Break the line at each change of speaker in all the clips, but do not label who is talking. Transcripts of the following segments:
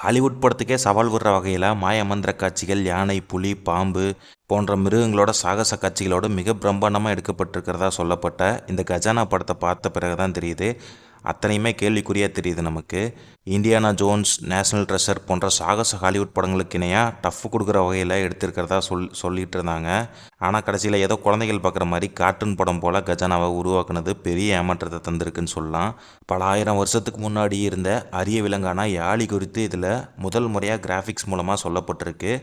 Hollywood படத்துக்கே சவால் விடுற வகையில் மாயமந்திர காட்சிகள், யானை, புலி, பாம்பு போன்ற மிருகங்களோட சாகச காட்சிகளோடு மிக பிரம்மாண்டமாக எடுக்கப்பட்டிருக்கிறதா சொல்லப்பட்ட இந்த கஜானா படத்தை பார்த்த பிறகு தான் தெரியுது, அத்தனையுமே கேள்விக்குறியாக தெரியுது நமக்கு. இண்டியானா ஜோன்ஸ், நேஷனல் ட்ரெஷர் போன்ற சாகச ஹாலிவுட் படங்களுக்கு இணையாக டஃப் கொடுக்குற வகையில் எடுத்திருக்கிறதா சொல்லிட்டு இருந்தாங்க. ஆனால் கடைசியில் ஏதோ குழந்தைகள் பார்க்குற மாதிரி கார்ட்டூன் படம் போல் கஜானாவை உருவாக்குனது பெரிய ஏமாற்றத்தை தந்திருக்குன்னு சொல்லலாம். பல ஆயிரம் வருஷத்துக்கு முன்னாடி இருந்த அரிய விலங்கான யாழி குறித்து இதில் முதல் முறையாக கிராஃபிக்ஸ் மூலமாக சொல்லப்பட்டிருக்கு.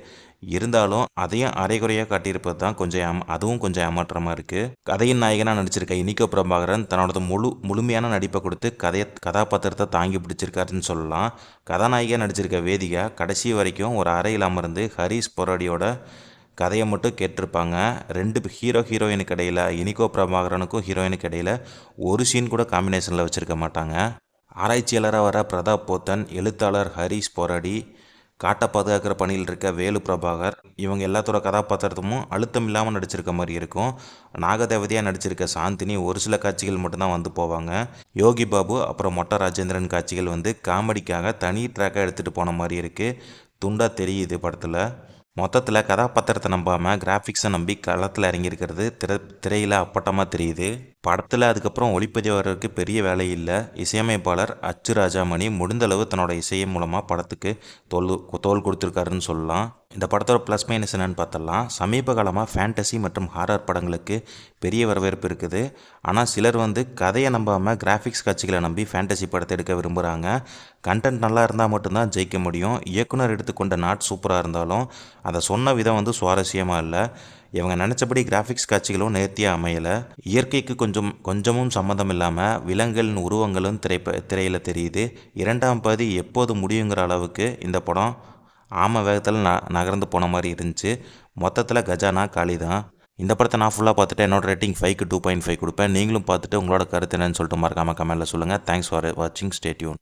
இருந்தாலும் அதையும் அரைகுறையாக காட்டியிருப்பது தான் அதுவும் கொஞ்சம் ஏமாற்றமாக இருக்குது. கதையின் நாயகனாக நடிச்சிருக்க இனிகோ பிரபாகரன் தன்னோட முழுமையான நடிப்பை கொடுத்து கதாபாத்திரத்தை தாங்கி பிடிச்சிருக்காருன்னு சொல்லலாம். கதாநாயகியாக நடிச்சிருக்க வேதிகா கடைசி வரைக்கும் ஒரு அறையில் அமர்ந்து ஹரிஷ் பொராடியோட கதையை மட்டும் கேட்டிருப்பாங்க. ரெண்டு ஹீரோயினுக்கு இடையில், இனிகோ பிரபாகரனுக்கும் ஹீரோயினுக்கு இடையில் ஒரு சீன் கூட காம்பினேஷனில் வச்சுருக்க மாட்டாங்க. ஆராய்ச்சியாளராக வர பிரதாப் போத்தன், எழுத்தாளர் ஹரிஷ் பொராடி, காட்டை பாதுகாக்கிற பணியில் இருக்க வேலு பிரபாகர், இவங்க எல்லாத்தோட கதாபாத்திரமும் அழுத்தம் இல்லாமல் நடிச்சிருக்க மாதிரி இருக்கும். நாகதேவதையாக நடிச்சிருக்க சாந்தினி ஒரு சில காட்சிகள் மட்டும்தான் வந்து போவாங்க. யோகி பாபு அப்புறம் மொட்டை ராஜேந்திரன் காட்சிகள் காமெடிக்காக தனி ட்ராக்காக எடுத்துகிட்டு போன மாதிரி இருக்குது. துண்டாக தெரியுது படத்தில். மொத்தத்தில் கதாபாத்திரத்தை நம்பாமல் கிராஃபிக்ஸை நம்பி களத்தில் இறங்கியிருக்கிறது திரையில் அப்பட்டமாக தெரியுது. படத்தில் அதுக்கப்புறம் ஒளிப்பதிவாளருக்கு பெரிய வேலை இல்லை. இசையமைப்பாளர் அச்சு ராஜாமணி முடிந்தளவு தன்னோட இசையை மூலமாக படத்துக்கு தோல் கொடுத்துருக்காருன்னு சொல்லலாம். இந்த படத்தோட ப்ளஸ் மைனஸ் என்னென்னு பார்த்தலாம். சமீப காலமாக ஃபேண்டசி மற்றும் ஹாரர் படங்களுக்கு பெரிய வரவேற்பு இருக்குது. ஆனால் சிலர் கதையை நம்பாமல் கிராஃபிக்ஸ் காட்சிகளை நம்பி ஃபேண்டசி படத்தை எடுக்க விரும்புகிறாங்க. கண்டென்ட் நல்லா இருந்தால் மட்டும்தான் ஜெயிக்க முடியும். இயக்குனர் எடுத்துக்கொண்ட நாட் சூப்பராக இருந்தாலும் அதை சொன்ன விதம் சுவாரஸ்யமாக இல்லை. இவங்க நினச்சபடி கிராஃபிக்ஸ் காட்சிகளும் நேர்த்தியாக அமையலை. இயற்கைக்கு கொஞ்சமும் சம்மந்தம் இல்லாமல் விலங்குகளின் உருவங்களும் திரையில் தெரியுது. இரண்டாம் பகுதி எப்போது முடியுங்கிற அளவுக்கு இந்த படம் ஆம வேகத்தில் நகர்ந்து போன மாதிரி இருந்துச்சு. மொத்தத்தில் கஜானா காலி தான். இந்த படத்தை நான் ஃபுல்லாக பார்த்துட்டு என்னோட ரேட்டிங் 5க்கு 2.5 கொடுப்பேன். நீங்களும் பார்த்துட்டு உங்களோட கருத்து என்னன்னு சொல்லிட்டு மறக்காமல் கமெண்ட்டில் சொல்லுங்கள். தேங்க்ஸ் ஃபார் வாட்சிங். Stay tune.